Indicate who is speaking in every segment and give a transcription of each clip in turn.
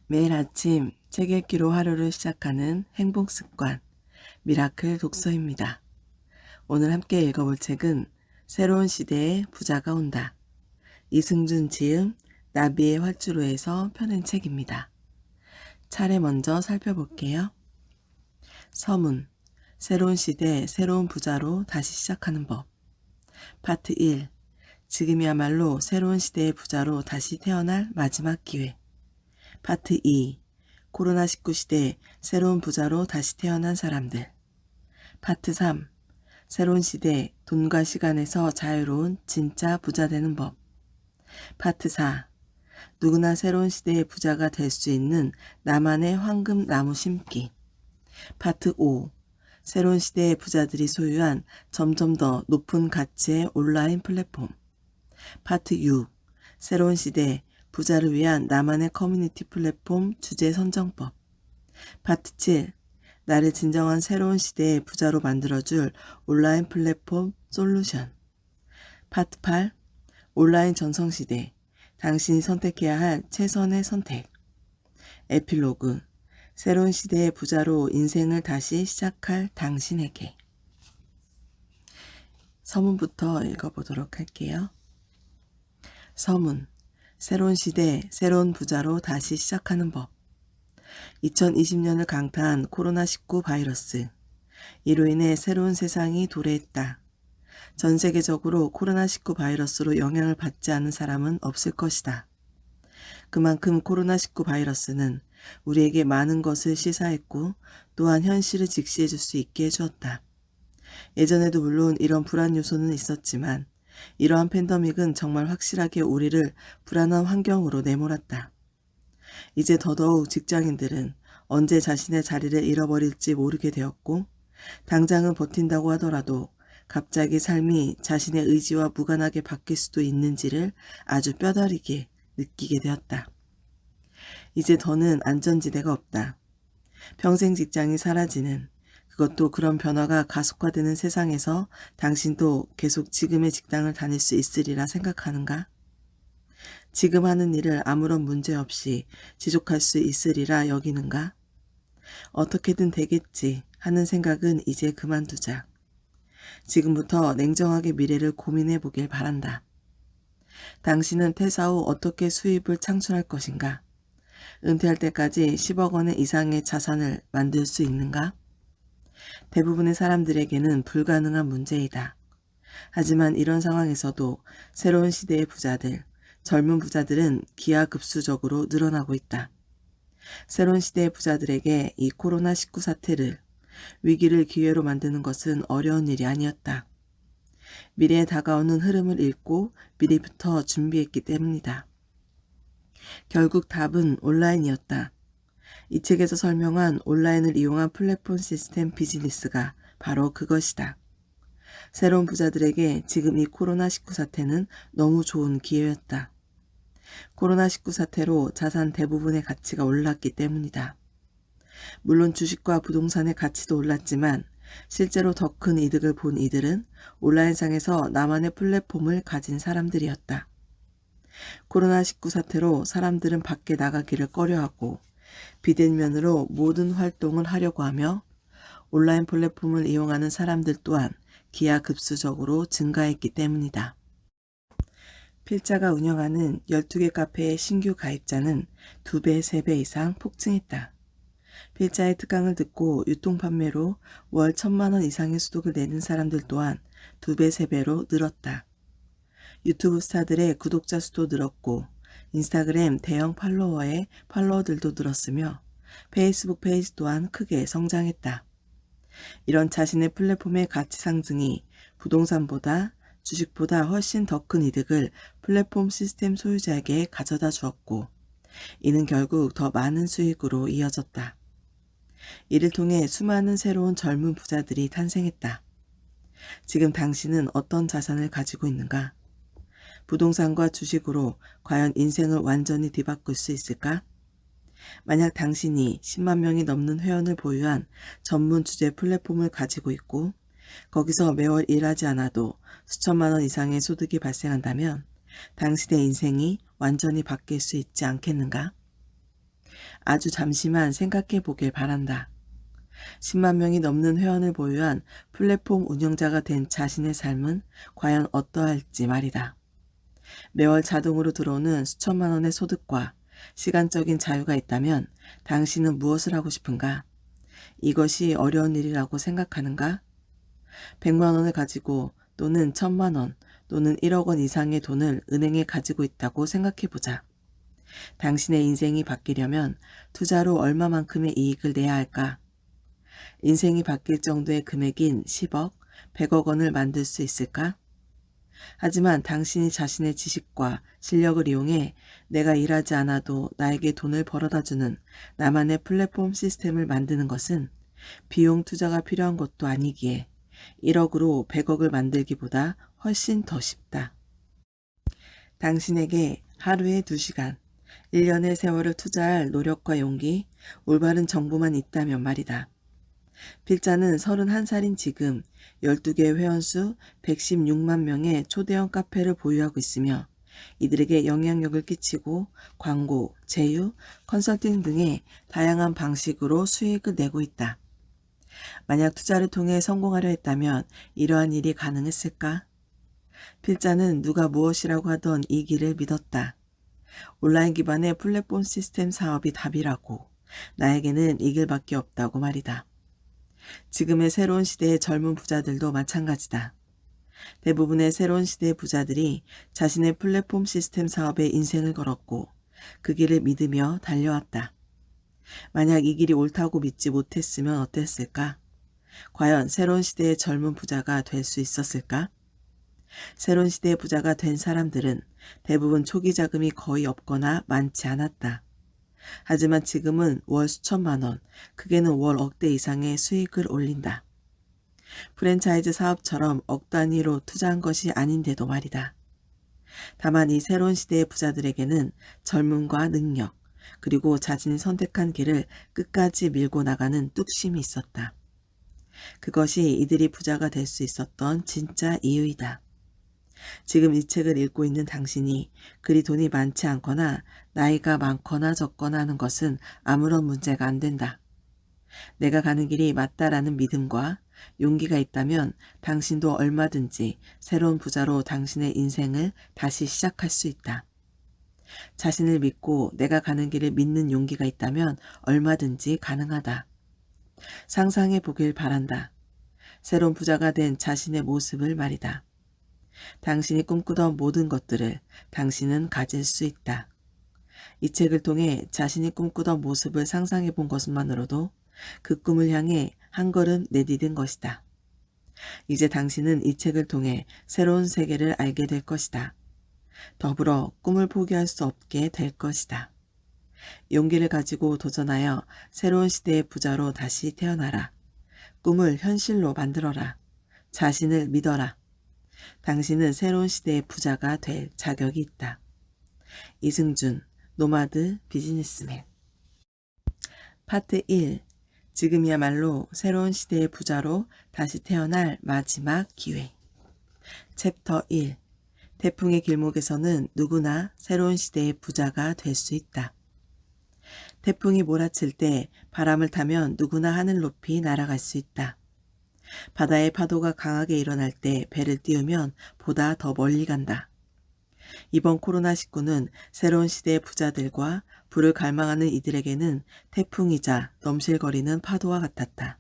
Speaker 1: 매일 아침 책 읽기로 하루를 시작하는 행복 습관, 미라클 독서입니다. 오늘 함께 읽어볼 책은 새로운 시대의 부자가 온다. 이승준 지음, 나비의 활주로에서 펴낸 책입니다. 차례 먼저 살펴볼게요. 서문, 새로운 시대, 새로운 부자로 다시 시작하는 법. 파트 1, 지금이야말로 새로운 시대의 부자로 다시 태어날 마지막 기회. 파트 2, 코로나19 시대에 새로운 부자로 다시 태어난 사람들. 파트 3, 새로운 시대 돈과 시간에서 자유로운 진짜 부자 되는 법. 파트 4, 누구나 새로운 시대의 부자가 될 수 있는 나만의 황금 나무 심기. 파트 5, 새로운 시대의 부자들이 소유한 점점 더 높은 가치의 온라인 플랫폼. 파트 6, 새로운 시대 부자를 위한 나만의 커뮤니티 플랫폼 주제 선정법. 파트 7, 나를 진정한 새로운 시대의 부자로 만들어줄 온라인 플랫폼 솔루션. 파트 8, 온라인 전성시대, 당신이 선택해야 할 최선의 선택. 에필로그, 새로운 시대의 부자로 인생을 다시 시작할 당신에게. 서문부터 읽어보도록 할게요. 서문, 새로운 시대, 새로운 부자로 다시 시작하는 법. 2020년을 강타한 코로나19 바이러스. 이로 인해 새로운 세상이 도래했다. 전 세계적으로 코로나19 바이러스로 영향을 받지 않은 사람은 없을 것이다. 그만큼 코로나19 바이러스는 우리에게 많은 것을 시사했고 또한 현실을 직시해 줄 수 있게 해주었다. 예전에도 물론 이런 불안 요소는 있었지만 이러한 팬데믹은 정말 확실하게 우리를 불안한 환경으로 내몰았다. 이제 더더욱 직장인들은 언제 자신의 자리를 잃어버릴지 모르게 되었고 당장은 버틴다고 하더라도 갑자기 삶이 자신의 의지와 무관하게 바뀔 수도 있는지를 아주 뼈저리게 느끼게 되었다. 이제 더는 안전지대가 없다. 평생 직장이 사라지는, 그것도 그런 변화가 가속화되는 세상에서 당신도 계속 지금의 직장을 다닐 수 있으리라 생각하는가? 지금 하는 일을 아무런 문제 없이 지속할 수 있으리라 여기는가? 어떻게든 되겠지 하는 생각은 이제 그만두자. 지금부터 냉정하게 미래를 고민해 보길 바란다. 당신은 퇴사 후 어떻게 수입을 창출할 것인가? 은퇴할 때까지 10억 원 이상의 자산을 만들 수 있는가? 대부분의 사람들에게는 불가능한 문제이다. 하지만 이런 상황에서도 새로운 시대의 부자들, 젊은 부자들은 기하급수적으로 늘어나고 있다. 새로운 시대의 부자들에게 이 코로나19 사태를, 위기를 기회로 만드는 것은 어려운 일이 아니었다. 미래에 다가오는 흐름을 읽고 미리부터 준비했기 때문이다. 결국 답은 온라인이었다. 이 책에서 설명한 온라인을 이용한 플랫폼 시스템 비즈니스가 바로 그것이다. 새로운 부자들에게 지금 이 코로나19 사태는 너무 좋은 기회였다. 코로나19 사태로 자산 대부분의 가치가 올랐기 때문이다. 물론 주식과 부동산의 가치도 올랐지만 실제로 더 큰 이득을 본 이들은 온라인상에서 나만의 플랫폼을 가진 사람들이었다. 코로나19 사태로 사람들은 밖에 나가기를 꺼려하고 비대면으로 모든 활동을 하려고 하며 온라인 플랫폼을 이용하는 사람들 또한 기하급수적으로 증가했기 때문이다. 필자가 운영하는 12개 카페의 신규 가입자는 2배, 3배 이상 폭증했다. 필자의 특강을 듣고 유통판매로 월 1,000만 원 이상의 수독을 내는 사람들 또한 2배, 3배로 늘었다. 유튜브 스타들의 구독자 수도 늘었고 인스타그램 대형 팔로워의 팔로워들도 늘었으며 페이스북 페이지 또한 크게 성장했다. 이런 자신의 플랫폼의 가치 상승이 부동산보다 주식보다 훨씬 더 큰 이득을 플랫폼 시스템 소유자에게 가져다 주었고 이는 결국 더 많은 수익으로 이어졌다. 이를 통해 수많은 새로운 젊은 부자들이 탄생했다. 지금 당신은 어떤 자산을 가지고 있는가? 부동산과 주식으로 과연 인생을 완전히 뒤바꿀 수 있을까? 만약 당신이 10만 명이 넘는 회원을 보유한 전문 주제 플랫폼을 가지고 있고 거기서 매월 일하지 않아도 수천만 원 이상의 소득이 발생한다면 당신의 인생이 완전히 바뀔 수 있지 않겠는가? 아주 잠시만 생각해 보길 바란다. 10만 명이 넘는 회원을 보유한 플랫폼 운영자가 된 자신의 삶은 과연 어떠할지 말이다. 매월 자동으로 들어오는 수천만 원의 소득과 시간적인 자유가 있다면 당신은 무엇을 하고 싶은가? 이것이 어려운 일이라고 생각하는가? 100만 원을 가지고 또는 1000만 원 또는 1억 원 이상의 돈을 은행에 가지고 있다고 생각해 보자. 당신의 인생이 바뀌려면 투자로 얼마만큼의 이익을 내야 할까? 인생이 바뀔 정도의 금액인 10억, 100억 원을 만들 수 있을까? 하지만 당신이 자신의 지식과 실력을 이용해 내가 일하지 않아도 나에게 돈을 벌어다주는 나만의 플랫폼 시스템을 만드는 것은 비용 투자가 필요한 것도 아니기에 1억으로 100억을 만들기보다 훨씬 더 쉽다. 당신에게 하루에 2시간, 1년의 세월을 투자할 노력과 용기, 올바른 정보만 있다면 말이다. 필자는 31살인 지금 12개 회원수 116만 명의 초대형 카페를 보유하고 있으며 이들에게 영향력을 끼치고 광고, 제휴, 컨설팅 등의 다양한 방식으로 수익을 내고 있다. 만약 투자를 통해 성공하려 했다면 이러한 일이 가능했을까? 필자는 누가 무엇이라고 하던 이 길을 믿었다. 온라인 기반의 플랫폼 시스템 사업이 답이라고, 나에게는 이 길밖에 없다고 말이다. 지금의 새로운 시대의 젊은 부자들도 마찬가지다. 대부분의 새로운 시대의 부자들이 자신의 플랫폼 시스템 사업에 인생을 걸었고 그 길을 믿으며 달려왔다. 만약 이 길이 옳다고 믿지 못했으면 어땠을까? 과연 새로운 시대의 젊은 부자가 될 수 있었을까? 새로운 시대의 부자가 된 사람들은 대부분 초기 자금이 거의 없거나 많지 않았다. 하지만 지금은 월 수천만 원, 크게는 월 억대 이상의 수익을 올린다. 프랜차이즈 사업처럼 억 단위로 투자한 것이 아닌데도 말이다. 다만 이 새로운 시대의 부자들에게는 젊음과 능력, 그리고 자신이 선택한 길을 끝까지 밀고 나가는 뚝심이 있었다. 그것이 이들이 부자가 될 수 있었던 진짜 이유이다. 지금 이 책을 읽고 있는 당신이 그리 돈이 많지 않거나 나이가 많거나 적거나 하는 것은 아무런 문제가 안 된다. 내가 가는 길이 맞다라는 믿음과 용기가 있다면 당신도 얼마든지 새로운 부자로 당신의 인생을 다시 시작할 수 있다. 자신을 믿고 내가 가는 길을 믿는 용기가 있다면 얼마든지 가능하다. 상상해 보길 바란다. 새로운 부자가 된 자신의 모습을 말이다. 당신이 꿈꾸던 모든 것들을 당신은 가질 수 있다. 이 책을 통해 자신이 꿈꾸던 모습을 상상해 본 것만으로도 그 꿈을 향해 한 걸음 내디딘 것이다. 이제 당신은 이 책을 통해 새로운 세계를 알게 될 것이다. 더불어 꿈을 포기할 수 없게 될 것이다. 용기를 가지고 도전하여 새로운 시대의 부자로 다시 태어나라. 꿈을 현실로 만들어라. 자신을 믿어라. 당신은 새로운 시대의 부자가 될 자격이 있다. 이승준, 노마드 비즈니스맨. 파트 1. 지금이야말로 새로운 시대의 부자로 다시 태어날 마지막 기회. 챕터 1. 태풍의 길목에서는 누구나 새로운 시대의 부자가 될 수 있다. 태풍이 몰아칠 때 바람을 타면 누구나 하늘 높이 날아갈 수 있다. 바다의 파도가 강하게 일어날 때 배를 띄우면 보다 더 멀리 간다. 이번 코로나19는 새로운 시대의 부자들과 부를 갈망하는 이들에게는 태풍이자 넘실거리는 파도와 같았다.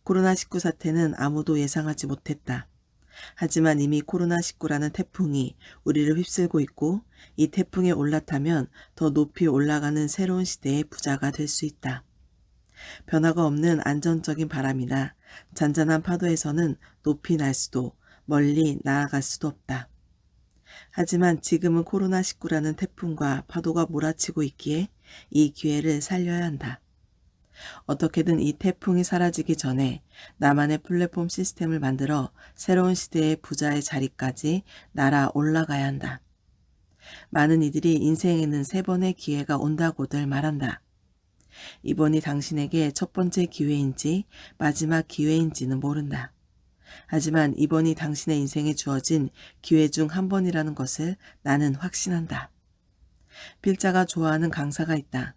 Speaker 1: 코로나19 사태는 아무도 예상하지 못했다. 하지만 이미 코로나19라는 태풍이 우리를 휩쓸고 있고 이 태풍에 올라타면 더 높이 올라가는 새로운 시대의 부자가 될 수 있다. 변화가 없는 안정적인 바람이나 잔잔한 파도에서는 높이 날 수도 멀리 나아갈 수도 없다. 하지만 지금은 코로나19라는 태풍과 파도가 몰아치고 있기에 이 기회를 살려야 한다. 어떻게든 이 태풍이 사라지기 전에 나만의 플랫폼 시스템을 만들어 새로운 시대의 부자의 자리까지 날아 올라가야 한다. 많은 이들이 인생에는 3번의 기회가 온다고들 말한다. 이번이 당신에게 첫 번째 기회인지 마지막 기회인지는 모른다. 하지만 이번이 당신의 인생에 주어진 기회 중 한 번이라는 것을 나는 확신한다. 필자가 좋아하는 강사가 있다.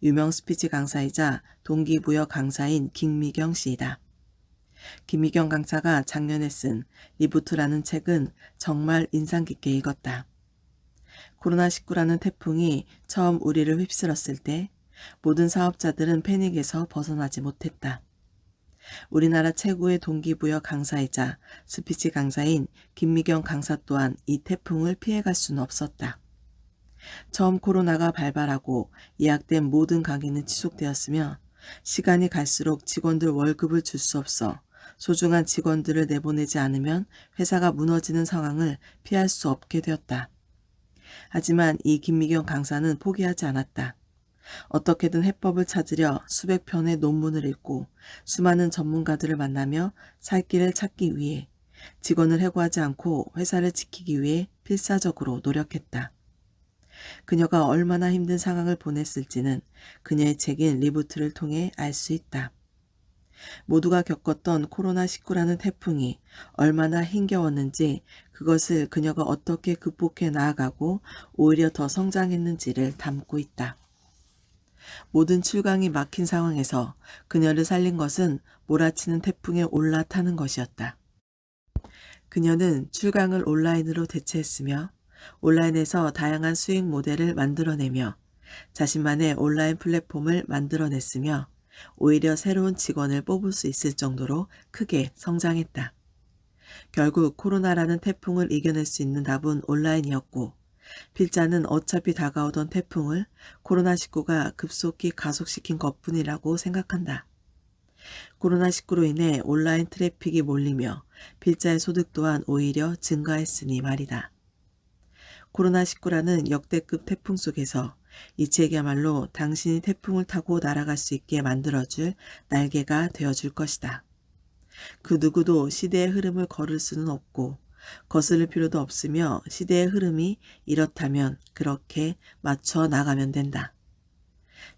Speaker 1: 유명 스피치 강사이자 동기부여 강사인 김미경 씨이다. 김미경 강사가 작년에 쓴 리부트라는 책은 정말 인상 깊게 읽었다. 코로나19라는 태풍이 처음 우리를 휩쓸었을 때 모든 사업자들은 패닉에서 벗어나지 못했다. 우리나라 최고의 동기부여 강사이자 스피치 강사인 김미경 강사 또한 이 태풍을 피해갈 수는 없었다. 처음 코로나가 발발하고 예약된 모든 강의는 지속되었으며 시간이 갈수록 직원들 월급을 줄 수 없어 소중한 직원들을 내보내지 않으면 회사가 무너지는 상황을 피할 수 없게 되었다. 하지만 이 김미경 강사는 포기하지 않았다. 어떻게든 해법을 찾으려 수백 편의 논문을 읽고 수많은 전문가들을 만나며 살 길을 찾기 위해 직원을 해고하지 않고 회사를 지키기 위해 필사적으로 노력했다. 그녀가 얼마나 힘든 상황을 보냈을지는 그녀의 책인 리부트를 통해 알 수 있다. 모두가 겪었던 코로나19라는 태풍이 얼마나 힘겨웠는지, 그것을 그녀가 어떻게 극복해 나아가고 오히려 더 성장했는지를 담고 있다. 모든 출강이 막힌 상황에서 그녀를 살린 것은 몰아치는 태풍에 올라타는 것이었다. 그녀는 출강을 온라인으로 대체했으며 온라인에서 다양한 수익 모델을 만들어내며 자신만의 온라인 플랫폼을 만들어냈으며 오히려 새로운 직원을 뽑을 수 있을 정도로 크게 성장했다. 결국 코로나라는 태풍을 이겨낼 수 있는 답은 온라인이었고, 필자는 어차피 다가오던 태풍을 코로나19가 급속히 가속시킨 것뿐이라고 생각한다. 코로나19로 인해 온라인 트래픽이 몰리며 필자의 소득 또한 오히려 증가했으니 말이다. 코로나19라는 역대급 태풍 속에서 이 책이야말로 당신이 태풍을 타고 날아갈 수 있게 만들어줄 날개가 되어줄 것이다. 그 누구도 시대의 흐름을 거를 수는 없고 거스를 필요도 없으며 시대의 흐름이 이렇다면 그렇게 맞춰 나가면 된다.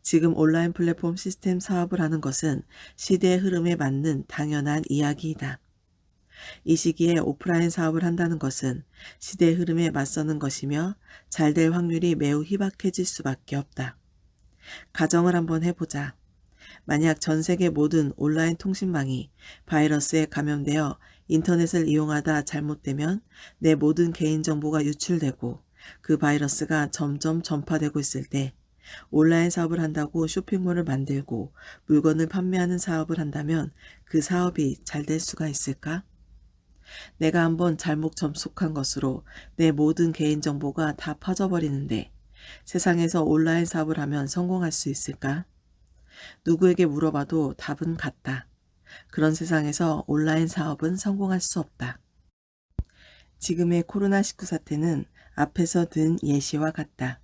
Speaker 1: 지금 온라인 플랫폼 시스템 사업을 하는 것은 시대의 흐름에 맞는 당연한 이야기이다. 이 시기에 오프라인 사업을 한다는 것은 시대의 흐름에 맞서는 것이며 잘 될 확률이 매우 희박해질 수밖에 없다. 가정을 한번 해보자. 만약 전 세계 모든 온라인 통신망이 바이러스에 감염되어 인터넷을 이용하다 잘못되면 내 모든 개인정보가 유출되고 그 바이러스가 점점 전파되고 있을 때 온라인 사업을 한다고 쇼핑몰을 만들고 물건을 판매하는 사업을 한다면 그 사업이 잘 될 수가 있을까? 내가 한번 잘못 접속한 것으로 내 모든 개인정보가 다 퍼져버리는데 세상에서 온라인 사업을 하면 성공할 수 있을까? 누구에게 물어봐도 답은 같다. 그런 세상에서 온라인 사업은 성공할 수 없다. 지금의 코로나19 사태는 앞에서 든 예시와 같다.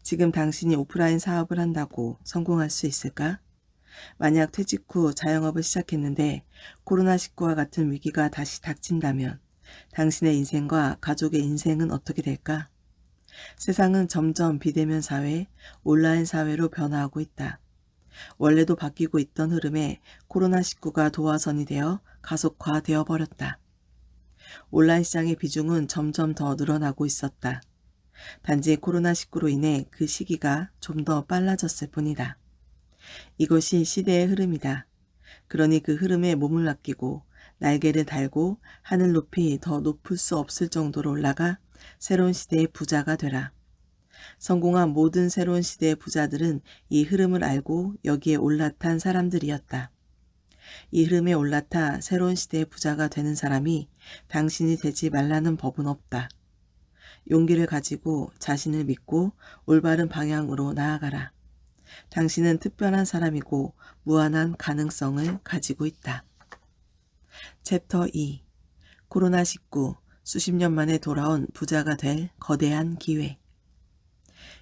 Speaker 1: 지금 당신이 오프라인 사업을 한다고 성공할 수 있을까? 만약 퇴직 후 자영업을 시작했는데 코로나19와 같은 위기가 다시 닥친다면 당신의 인생과 가족의 인생은 어떻게 될까? 세상은 점점 비대면 사회, 온라인 사회로 변화하고 있다. 원래도 바뀌고 있던 흐름에 코로나19가 도화선이 되어 가속화되어 버렸다. 온라인 시장의 비중은 점점 더 늘어나고 있었다. 단지 코로나19로 인해 그 시기가 좀 더 빨라졌을 뿐이다. 이것이 시대의 흐름이다. 그러니 그 흐름에 몸을 맡기고 날개를 달고 하늘 높이 더 높을 수 없을 정도로 올라가 새로운 시대의 부자가 되라. 성공한 모든 새로운 시대의 부자들은 이 흐름을 알고 여기에 올라탄 사람들이었다. 이 흐름에 올라타 새로운 시대의 부자가 되는 사람이 당신이 되지 말라는 법은 없다. 용기를 가지고 자신을 믿고 올바른 방향으로 나아가라. 당신은 특별한 사람이고 무한한 가능성을 가지고 있다. 챕터 2. 코로나19 수십 년 만에 돌아온 부자가 될 거대한 기회.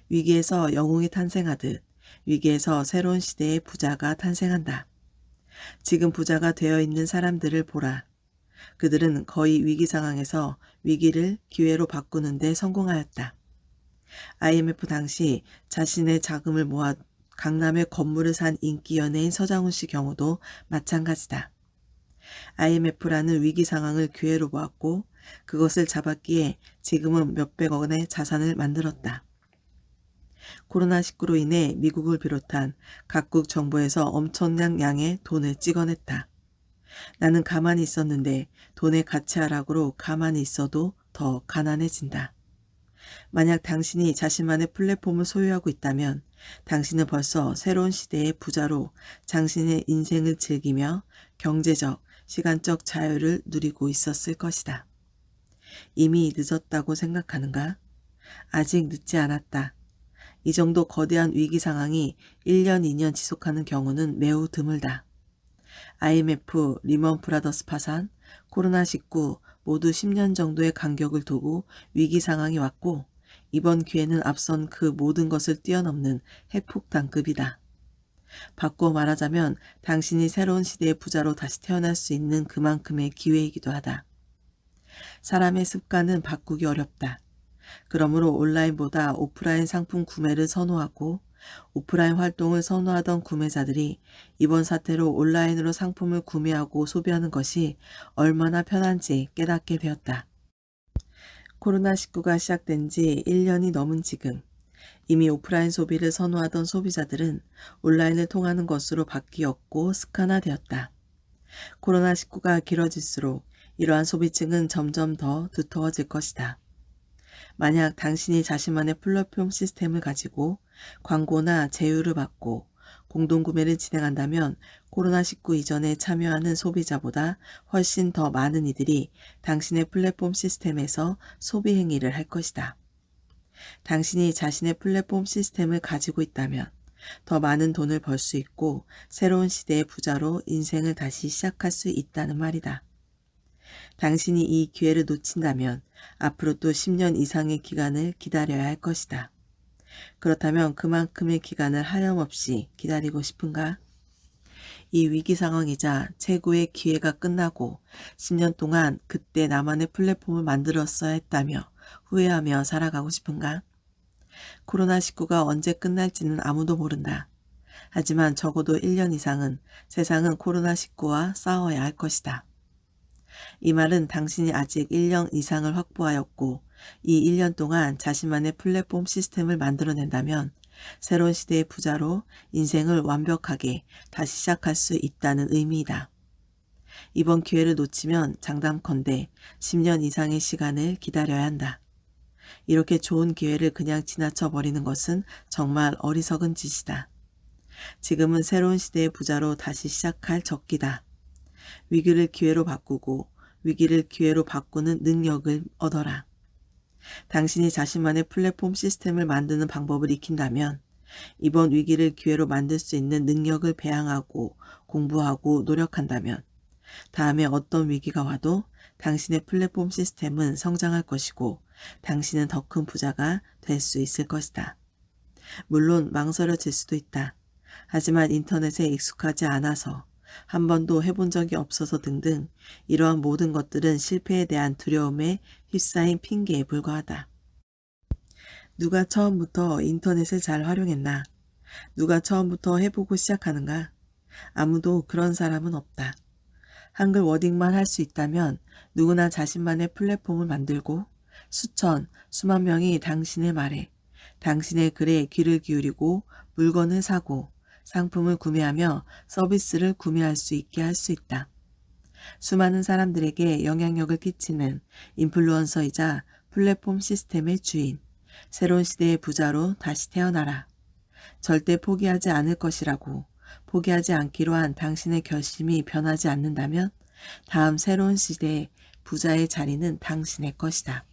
Speaker 1: 위기에서 영웅이 탄생하듯 위기에서 새로운 시대의 부자가 탄생한다. 지금 부자가 되어 있는 사람들을 보라. 그들은 거의 위기 상황에서 위기를 기회로 바꾸는 데 성공하였다. IMF 당시 자신의 자금을 모아 강남에 건물을 산 인기 연예인 서장훈 씨 경우도 마찬가지다. IMF라는 위기 상황을 기회로 보았고 그것을 잡았기에 지금은 몇백억 원의 자산을 만들었다. 코로나19로 인해 미국을 비롯한 각국 정부에서 엄청난 양의 돈을 찍어냈다. 나는 가만히 있었는데 돈의 가치 하락으로 가만히 있어도 더 가난해진다. 만약 당신이 자신만의 플랫폼을 소유하고 있다면 당신은 벌써 새로운 시대의 부자로 당신의 인생을 즐기며 경제적, 시간적 자유를 누리고 있었을 것이다. 이미 늦었다고 생각하는가? 아직 늦지 않았다. 이 정도 거대한 위기 상황이 1년, 2년 지속하는 경우는 매우 드물다. IMF, 리먼 브라더스 파산, 코로나19 모두 10년 정도의 간격을 두고 위기 상황이 왔고 이번 기회는 앞선 그 모든 것을 뛰어넘는 핵폭탄급이다. 바꿔 말하자면 당신이 새로운 시대의 부자로 다시 태어날 수 있는 그만큼의 기회이기도 하다. 사람의 습관은 바꾸기 어렵다. 그러므로 온라인보다 오프라인 상품 구매를 선호하고 오프라인 활동을 선호하던 구매자들이 이번 사태로 온라인으로 상품을 구매하고 소비하는 것이 얼마나 편한지 깨닫게 되었다. 코로나19가 시작된 지 1년이 넘은 지금 이미 오프라인 소비를 선호하던 소비자들은 온라인을 통하는 것으로 바뀌었고 습관화되었다. 코로나19가 길어질수록 이러한 소비층은 점점 더 두터워질 것이다. 만약 당신이 자신만의 플랫폼 시스템을 가지고 광고나 제휴를 받고 공동구매를 진행한다면 코로나19 이전에 참여하는 소비자보다 훨씬 더 많은 이들이 당신의 플랫폼 시스템에서 소비 행위를 할 것이다. 당신이 자신의 플랫폼 시스템을 가지고 있다면 더 많은 돈을 벌 수 있고 새로운 시대의 부자로 인생을 다시 시작할 수 있다는 말이다. 당신이 이 기회를 놓친다면 앞으로 또 10년 이상의 기간을 기다려야 할 것이다. 그렇다면 그만큼의 기간을 하염없이 기다리고 싶은가? 이 위기 상황이자 최고의 기회가 끝나고 10년 동안 그때 나만의 플랫폼을 만들었어야 했다며 후회하며 살아가고 싶은가? 코로나19가 언제 끝날지는 아무도 모른다. 하지만 적어도 1년 이상은 세상은 코로나19와 싸워야 할 것이다. 이 말은 당신이 아직 1년 이상을 확보하였고 이 1년 동안 자신만의 플랫폼 시스템을 만들어낸다면 새로운 시대의 부자로 인생을 완벽하게 다시 시작할 수 있다는 의미이다. 이번 기회를 놓치면 장담컨대 10년 이상의 시간을 기다려야 한다. 이렇게 좋은 기회를 그냥 지나쳐 버리는 것은 정말 어리석은 짓이다. 지금은 새로운 시대의 부자로 다시 시작할 적기다. 위기를 기회로 바꾸고 위기를 기회로 바꾸는 능력을 얻어라. 당신이 자신만의 플랫폼 시스템을 만드는 방법을 익힌다면 이번 위기를 기회로 만들 수 있는 능력을 배양하고 공부하고 노력한다면 다음에 어떤 위기가 와도 당신의 플랫폼 시스템은 성장할 것이고 당신은 더 큰 부자가 될 수 있을 것이다. 물론 망설여질 수도 있다. 하지만 인터넷에 익숙하지 않아서 한 번도 해본 적이 없어서 등등 이러한 모든 것들은 실패에 대한 두려움에 휩싸인 핑계에 불과하다. 누가 처음부터 인터넷을 잘 활용했나? 누가 처음부터 해보고 시작하는가? 아무도 그런 사람은 없다. 한글 워딩만 할 수 있다면 누구나 자신만의 플랫폼을 만들고 수천, 수만 명이 당신의 말에, 당신의 글에 귀를 기울이고 물건을 사고 상품을 구매하며 서비스를 구매할 수 있게 할 수 있다. 수많은 사람들에게 영향력을 끼치는 인플루언서이자 플랫폼 시스템의 주인, 새로운 시대의 부자로 다시 태어나라. 절대 포기하지 않을 것이라고 포기하지 않기로 한 당신의 결심이 변하지 않는다면 다음 새로운 시대의 부자의 자리는 당신의 것이다.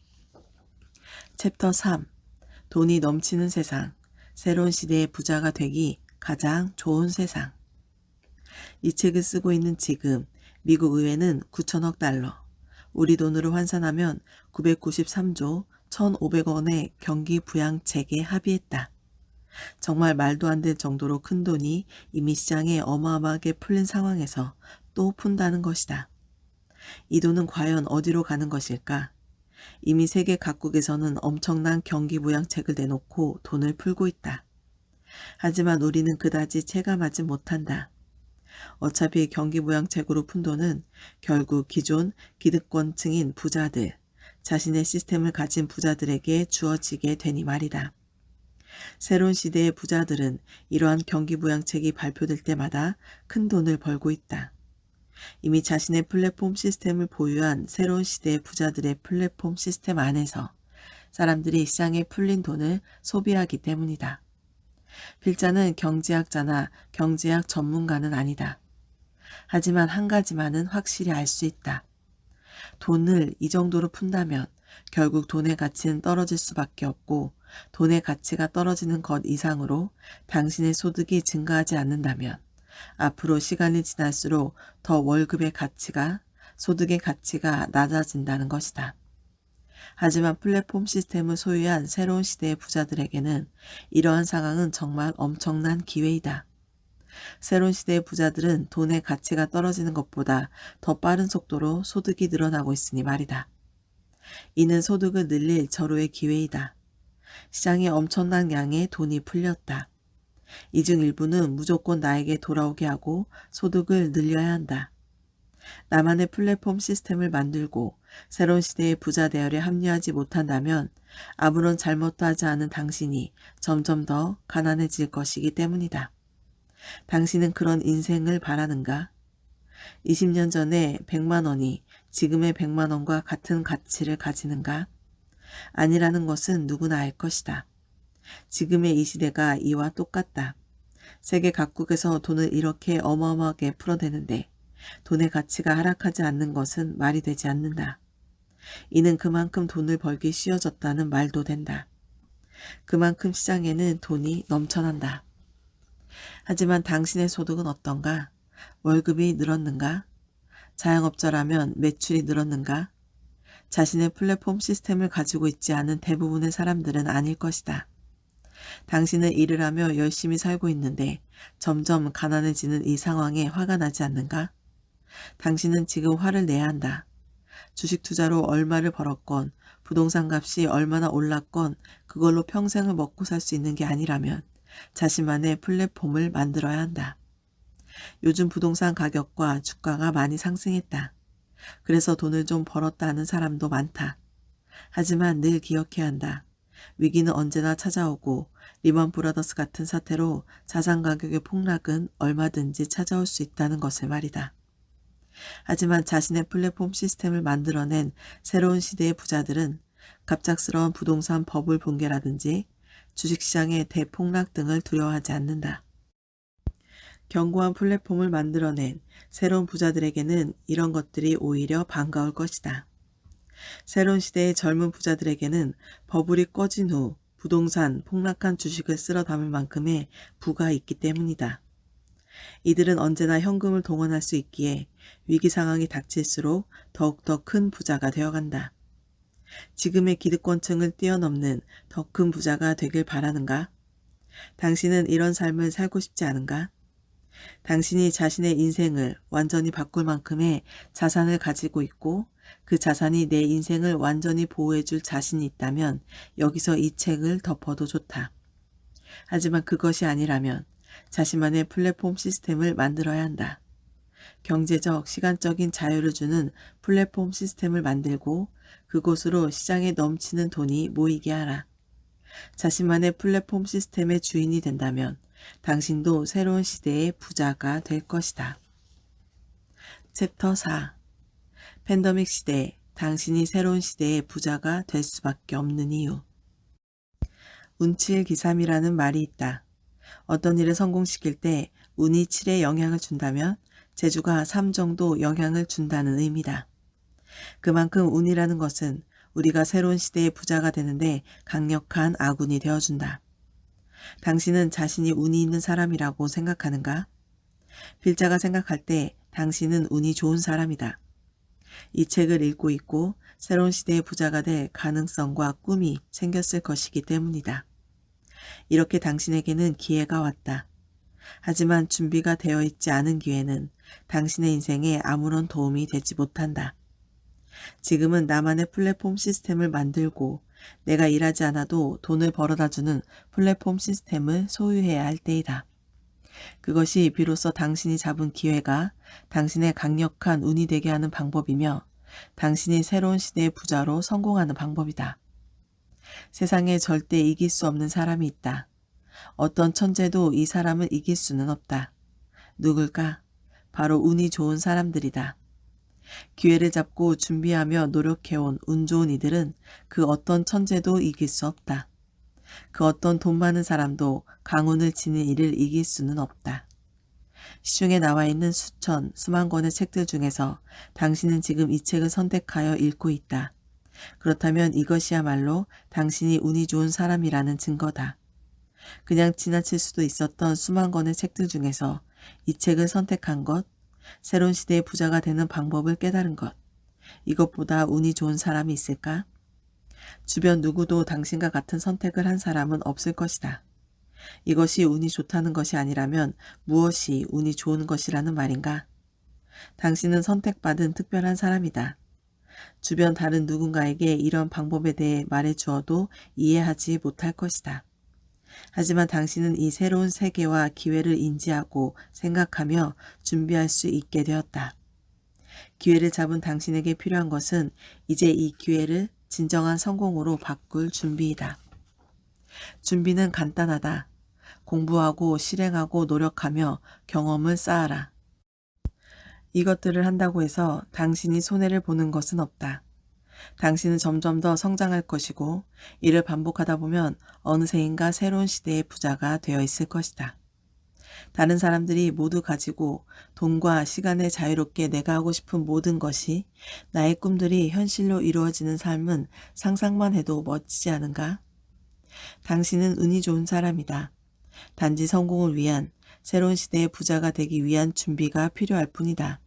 Speaker 1: 챕터 3. 돈이 넘치는 세상, 새로운 시대의 부자가 되기 가장 좋은 세상. 이 책을 쓰고 있는 지금 미국 의회는 9천억 달러, 우리 돈으로 환산하면 993조 1,500원의 경기 부양책에 합의했다. 정말 말도 안 될 정도로 큰 돈이 이미 시장에 어마어마하게 풀린 상황에서 또 푼다는 것이다. 이 돈은 과연 어디로 가는 것일까? 이미 세계 각국에서는 엄청난 경기 부양책을 내놓고 돈을 풀고 있다. 하지만 우리는 그다지 체감하지 못한다. 어차피 경기부양책으로 푼 돈은 결국 기존 기득권층인 부자들, 자신의 시스템을 가진 부자들에게 주어지게 되니 말이다. 새로운 시대의 부자들은 이러한 경기부양책이 발표될 때마다 큰 돈을 벌고 있다. 이미 자신의 플랫폼 시스템을 보유한 새로운 시대의 부자들의 플랫폼 시스템 안에서 사람들이 시장에 풀린 돈을 소비하기 때문이다. 필자는 경제학자나 경제학 전문가는 아니다. 하지만 한 가지만은 확실히 알 수 있다. 돈을 이 정도로 푼다면 결국 돈의 가치는 떨어질 수밖에 없고, 돈의 가치가 떨어지는 것 이상으로 당신의 소득이 증가하지 않는다면 앞으로 시간이 지날수록 더 월급의 가치가, 소득의 가치가 낮아진다는 것이다. 하지만 플랫폼 시스템을 소유한 새로운 시대의 부자들에게는 이러한 상황은 정말 엄청난 기회이다. 새로운 시대의 부자들은 돈의 가치가 떨어지는 것보다 더 빠른 속도로 소득이 늘어나고 있으니 말이다. 이는 소득을 늘릴 절호의 기회이다. 시장에 엄청난 양의 돈이 풀렸다. 이 중 일부는 무조건 나에게 돌아오게 하고 소득을 늘려야 한다. 나만의 플랫폼 시스템을 만들고 새로운 시대의 부자 대열에 합류하지 못한다면 아무런 잘못도 하지 않은 당신이 점점 더 가난해질 것이기 때문이다. 당신은 그런 인생을 바라는가? 20년 전에 100만 원이 지금의 100만 원과 같은 가치를 가지는가? 아니라는 것은 누구나 알 것이다. 지금의 이 시대가 이와 똑같다. 세계 각국에서 돈을 이렇게 어마어마하게 풀어대는데 돈의 가치가 하락하지 않는 것은 말이 되지 않는다. 이는 그만큼 돈을 벌기 쉬워졌다는 말도 된다. 그만큼 시장에는 돈이 넘쳐난다. 하지만 당신의 소득은 어떤가? 월급이 늘었는가? 자영업자라면 매출이 늘었는가? 자신의 플랫폼 시스템을 가지고 있지 않은 대부분의 사람들은 아닐 것이다. 당신은 일을 하며 열심히 살고 있는데 점점 가난해지는 이 상황에 화가 나지 않는가? 당신은 지금 화를 내야 한다. 주식 투자로 얼마를 벌었건, 부동산 값이 얼마나 올랐건 그걸로 평생을 먹고 살 수 있는 게 아니라면 자신만의 플랫폼을 만들어야 한다. 요즘 부동산 가격과 주가가 많이 상승했다. 그래서 돈을 좀 벌었다 하는 사람도 많다. 하지만 늘 기억해야 한다. 위기는 언제나 찾아오고 리먼 브라더스 같은 사태로 자산 가격의 폭락은 얼마든지 찾아올 수 있다는 것을 말이다. 하지만 자신의 플랫폼 시스템을 만들어낸 새로운 시대의 부자들은 갑작스러운 부동산 버블 붕괴라든지 주식시장의 대폭락 등을 두려워하지 않는다. 견고한 플랫폼을 만들어낸 새로운 부자들에게는 이런 것들이 오히려 반가울 것이다. 새로운 시대의 젊은 부자들에게는 버블이 꺼진 후 부동산, 폭락한 주식을 쓸어 담을 만큼의 부가 있기 때문이다. 이들은 언제나 현금을 동원할 수 있기에 위기 상황이 닥칠수록 더욱더 큰 부자가 되어간다. 지금의 기득권층을 뛰어넘는 더 큰 부자가 되길 바라는가? 당신은 이런 삶을 살고 싶지 않은가? 당신이 자신의 인생을 완전히 바꿀 만큼의 자산을 가지고 있고 그 자산이 내 인생을 완전히 보호해줄 자신이 있다면 여기서 이 책을 덮어도 좋다. 하지만 그것이 아니라면 자신만의 플랫폼 시스템을 만들어야 한다. 경제적, 시간적인 자유를 주는 플랫폼 시스템을 만들고 그곳으로 시장에 넘치는 돈이 모이게 하라. 자신만의 플랫폼 시스템의 주인이 된다면 당신도 새로운 시대의 부자가 될 것이다. 챕터 4. 팬데믹 시대, 당신이 새로운 시대의 부자가 될 수밖에 없는 이유. 운칠기삼이라는 말이 있다. 어떤 일을 성공시킬 때 운이 7에 영향을 준다면 재주가 3 정도 영향을 준다는 의미다. 그만큼 운이라는 것은 우리가 새로운 시대의 부자가 되는데 강력한 아군이 되어준다. 당신은 자신이 운이 있는 사람이라고 생각하는가? 필자가 생각할 때 당신은 운이 좋은 사람이다. 이 책을 읽고 있고 새로운 시대의 부자가 될 가능성과 꿈이 생겼을 것이기 때문이다. 이렇게 당신에게는 기회가 왔다. 하지만 준비가 되어 있지 않은 기회는 당신의 인생에 아무런 도움이 되지 못한다. 지금은 나만의 플랫폼 시스템을 만들고 내가 일하지 않아도 돈을 벌어다주는 플랫폼 시스템을 소유해야 할 때이다. 그것이 비로소 당신이 잡은 기회가 당신의 강력한 운이 되게 하는 방법이며 당신이 새로운 시대의 부자로 성공하는 방법이다. 세상에 절대 이길 수 없는 사람이 있다. 어떤 천재도 이 사람을 이길 수는 없다. 누굴까? 바로 운이 좋은 사람들이다. 기회를 잡고 준비하며 노력해온 운 좋은 이들은 그 어떤 천재도 이길 수 없다. 그 어떤 돈 많은 사람도 강운을 지닌 이를 이길 수는 없다. 시중에 나와 있는 수천, 수만 권의 책들 중에서 당신은 지금 이 책을 선택하여 읽고 있다. 그렇다면 이것이야말로 당신이 운이 좋은 사람이라는 증거다. 그냥 지나칠 수도 있었던 수만 권의 책들 중에서 이 책을 선택한 것, 새로운 시대의 부자가 되는 방법을 깨달은 것, 이것보다 운이 좋은 사람이 있을까? 주변 누구도 당신과 같은 선택을 한 사람은 없을 것이다. 이것이 운이 좋다는 것이 아니라면 무엇이 운이 좋은 것이라는 말인가? 당신은 선택받은 특별한 사람이다. 주변 다른 누군가에게 이런 방법에 대해 말해 주어도 이해하지 못할 것이다. 하지만 당신은 이 새로운 세계와 기회를 인지하고 생각하며 준비할 수 있게 되었다. 기회를 잡은 당신에게 필요한 것은 이제 이 기회를 진정한 성공으로 바꿀 준비이다. 준비는 간단하다. 공부하고 실행하고 노력하며 경험을 쌓아라. 이것들을 한다고 해서 당신이 손해를 보는 것은 없다. 당신은 점점 더 성장할 것이고 이를 반복하다 보면 어느새인가 새로운 시대의 부자가 되어 있을 것이다. 다른 사람들이 모두 가지고 돈과 시간에 자유롭게 내가 하고 싶은 모든 것이 나의 꿈들이 현실로 이루어지는 삶은 상상만 해도 멋지지 않은가? 당신은 운이 좋은 사람이다. 단지 성공을 위한 새로운 시대의 부자가 되기 위한 준비가 필요할 뿐이다.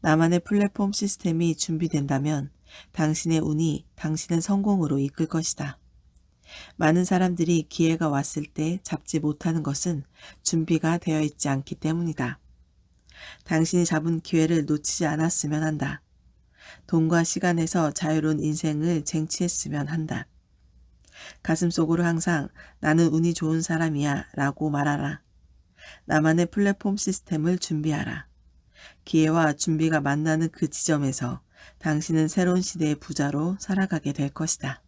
Speaker 1: 나만의 플랫폼 시스템이 준비된다면 당신의 운이 당신의 성공으로 이끌 것이다. 많은 사람들이 기회가 왔을 때 잡지 못하는 것은 준비가 되어 있지 않기 때문이다. 당신이 잡은 기회를 놓치지 않았으면 한다. 돈과 시간에서 자유로운 인생을 쟁취했으면 한다. 가슴속으로 항상 나는 운이 좋은 사람이야 라고 말하라. 나만의 플랫폼 시스템을 준비하라. 기회와 준비가 만나는 그 지점에서 당신은 새로운 시대의 부자로 살아가게 될 것이다.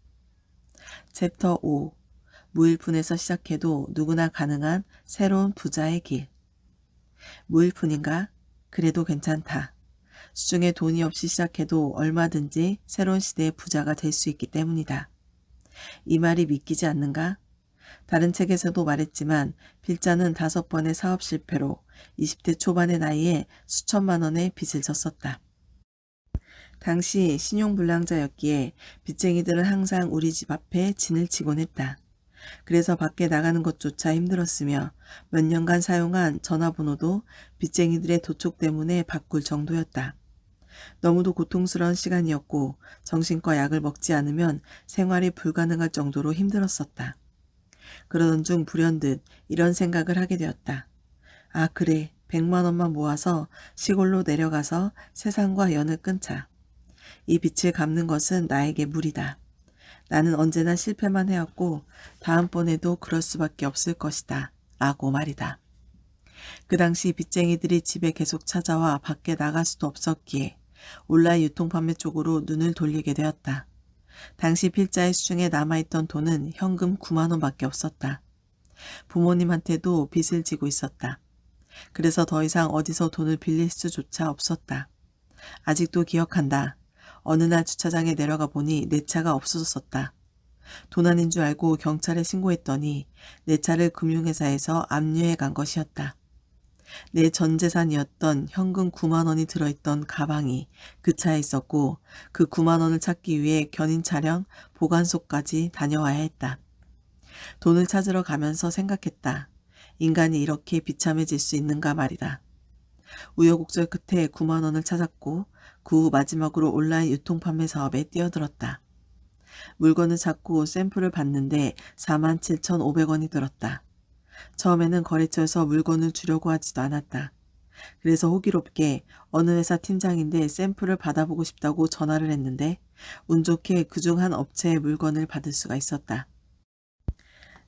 Speaker 1: 챕터 5. 무일푼에서 시작해도 누구나 가능한 새로운 부자의 길. 무일푼인가? 그래도 괜찮다. 수중에 돈이 없이 시작해도 얼마든지 새로운 시대의 부자가 될 수 있기 때문이다. 이 말이 믿기지 않는가? 다른 책에서도 말했지만 필자는 5번의 사업 실패로 20대 초반의 나이에 수천만 원의 빚을 졌었다. 당시 신용불량자였기에 빚쟁이들은 항상 우리 집 앞에 진을 치곤 했다. 그래서 밖에 나가는 것조차 힘들었으며 몇 년간 사용한 전화번호도 빚쟁이들의 도촉 때문에 바꿀 정도였다. 너무도 고통스러운 시간이었고 정신과 약을 먹지 않으면 생활이 불가능할 정도로 힘들었었다. 그러던 중 불현듯 이런 생각을 하게 되었다. 아 그래 100만 원만 모아서 시골로 내려가서 세상과 연을 끊자. 이 빚을 갚는 것은 나에게 무리다. 나는 언제나 실패만 해왔고 다음번에도 그럴 수밖에 없을 것이다. 라고 말이다. 그 당시 빚쟁이들이 집에 계속 찾아와 밖에 나갈 수도 없었기에 온라인 유통판매 쪽으로 눈을 돌리게 되었다. 당시 필자의 수중에 남아있던 돈은 현금 9만 원밖에 없었다. 부모님한테도 빚을 지고 있었다. 그래서 더 이상 어디서 돈을 빌릴 수조차 없었다. 아직도 기억한다. 어느 날 주차장에 내려가 보니 내 차가 없어졌었다. 도난인 줄 알고 경찰에 신고했더니 내 차를 금융회사에서 압류해 간 것이었다. 내 전 재산이었던 현금 9만 원이 들어있던 가방이 그 차에 있었고 그 9만 원을 찾기 위해 견인 차량 보관소까지 다녀와야 했다. 돈을 찾으러 가면서 생각했다. 인간이 이렇게 비참해질 수 있는가 말이다. 우여곡절 끝에 9만 원을 찾았고 그 후 마지막으로 온라인 유통판매 사업에 뛰어들었다. 물건을 찾고 샘플을 봤는데 47,500원이 들었다. 처음에는 거래처에서 물건을 주려고 하지도 않았다. 그래서 호기롭게 어느 회사 팀장인데 샘플을 받아보고 싶다고 전화를 했는데 운 좋게 그중 한 업체의 물건을 받을 수가 있었다.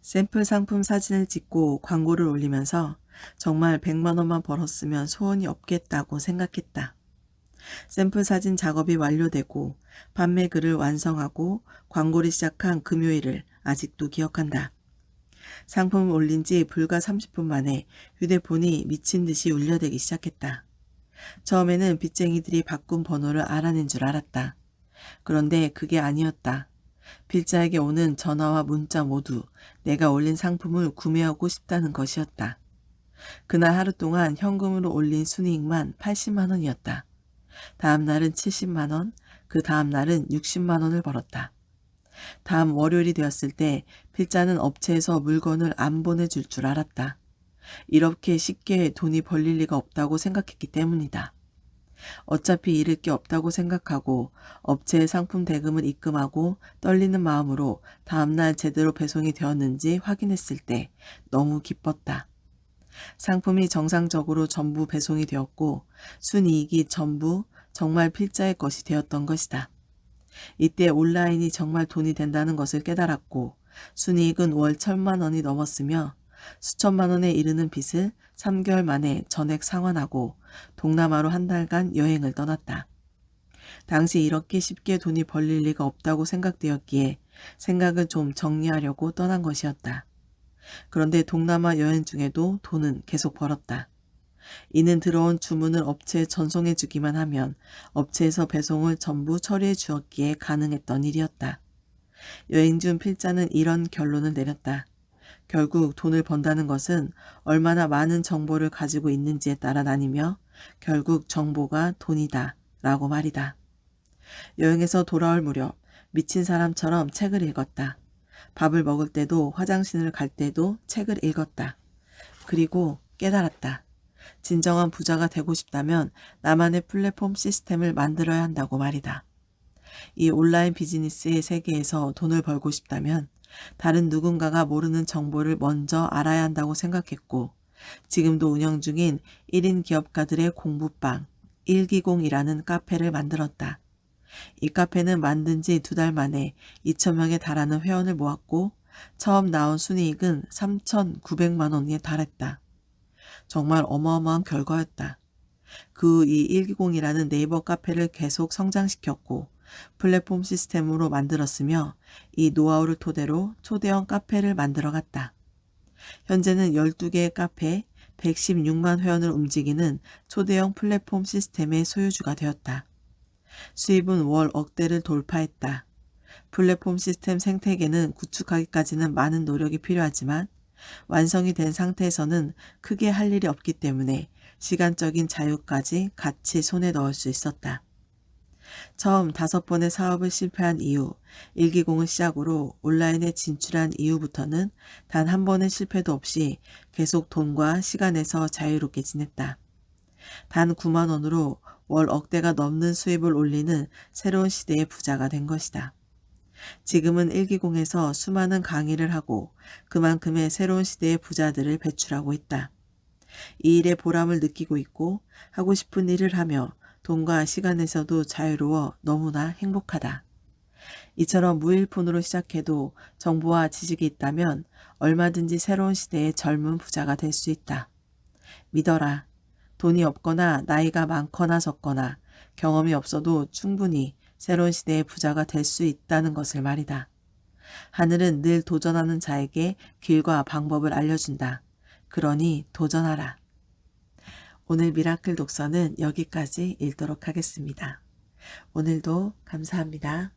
Speaker 1: 샘플 상품 사진을 찍고 광고를 올리면서 정말 100만 원만 벌었으면 소원이 없겠다고 생각했다. 샘플 사진 작업이 완료되고 판매 글을 완성하고 광고를 시작한 금요일을 아직도 기억한다. 상품을 올린 지 불과 30분 만에 휴대폰이 미친 듯이 울려대기 시작했다. 처음에는 빚쟁이들이 바꾼 번호를 알아낸 줄 알았다. 그런데 그게 아니었다. 필자에게 오는 전화와 문자 모두 내가 올린 상품을 구매하고 싶다는 것이었다. 그날 하루 동안 현금으로 올린 순이익만 80만 원이었다. 다음 날은 70만 원, 그 다음 날은 60만 원을 벌었다. 다음 월요일이 되었을 때 필자는 업체에서 물건을 안 보내줄 줄 알았다. 이렇게 쉽게 돈이 벌릴 리가 없다고 생각했기 때문이다. 어차피 잃을 게 없다고 생각하고 업체에 상품 대금을 입금하고 떨리는 마음으로 다음날 제대로 배송이 되었는지 확인했을 때 너무 기뻤다. 상품이 정상적으로 전부 배송이 되었고 순이익이 전부 정말 필자의 것이 되었던 것이다. 이때 온라인이 정말 돈이 된다는 것을 깨달았고 순이익은 월 1,000만 원이 넘었으며 수천만 원에 이르는 빚을 3개월 만에 전액 상환하고 동남아로 한 달간 여행을 떠났다. 당시 이렇게 쉽게 돈이 벌릴 리가 없다고 생각되었기에 생각을 좀 정리하려고 떠난 것이었다. 그런데 동남아 여행 중에도 돈은 계속 벌었다. 이는 들어온 주문을 업체에 전송해 주기만 하면 업체에서 배송을 전부 처리해 주었기에 가능했던 일이었다. 여행 중 필자는 이런 결론을 내렸다. 결국 돈을 번다는 것은 얼마나 많은 정보를 가지고 있는지에 따라 나뉘며 결국 정보가 돈이다 라고 말이다. 여행에서 돌아올 무렵 미친 사람처럼 책을 읽었다. 밥을 먹을 때도 화장실을 갈 때도 책을 읽었다. 그리고 깨달았다. 진정한 부자가 되고 싶다면 나만의 플랫폼 시스템을 만들어야 한다고 말이다. 이 온라인 비즈니스의 세계에서 돈을 벌고 싶다면 다른 누군가가 모르는 정보를 먼저 알아야 한다고 생각했고 지금도 운영 중인 1인 기업가들의 공부방 1기공이라는 카페를 만들었다. 이 카페는 만든 지 2달 만에 2,000명에 달하는 회원을 모았고 처음 나온 순이익은 3,900만 원에 달했다. 정말 어마어마한 결과였다. 그 이 1기공이라는 네이버 카페를 계속 성장시켰고 플랫폼 시스템으로 만들었으며 이 노하우를 토대로 초대형 카페를 만들어갔다. 현재는 12개의 카페, 116만 회원을 움직이는 초대형 플랫폼 시스템의 소유주가 되었다. 수입은 월 억대를 돌파했다. 플랫폼 시스템 생태계는 구축하기까지는 많은 노력이 필요하지만 완성이 된 상태에서는 크게 할 일이 없기 때문에 시간적인 자유까지 같이 손에 넣을 수 있었다. 처음 5번의 사업을 실패한 이후 1기공을 시작으로 온라인에 진출한 이후부터는 단 한 번의 실패도 없이 계속 돈과 시간에서 자유롭게 지냈다. 단 9만 원으로 월 억대가 넘는 수입을 올리는 새로운 시대의 부자가 된 것이다. 지금은 1기공에서 수많은 강의를 하고 그만큼의 새로운 시대의 부자들을 배출하고 있다. 이 일에 보람을 느끼고 있고 하고 싶은 일을 하며 돈과 시간에서도 자유로워 너무나 행복하다. 이처럼 무일푼으로 시작해도 정보와 지식이 있다면 얼마든지 새로운 시대의 젊은 부자가 될 수 있다. 믿어라. 돈이 없거나 나이가 많거나 적거나 경험이 없어도 충분히 새로운 시대의 부자가 될 수 있다는 것을 말이다. 하늘은 늘 도전하는 자에게 길과 방법을 알려준다. 그러니 도전하라. 오늘 미라클 독서는 여기까지 읽도록 하겠습니다. 오늘도 감사합니다.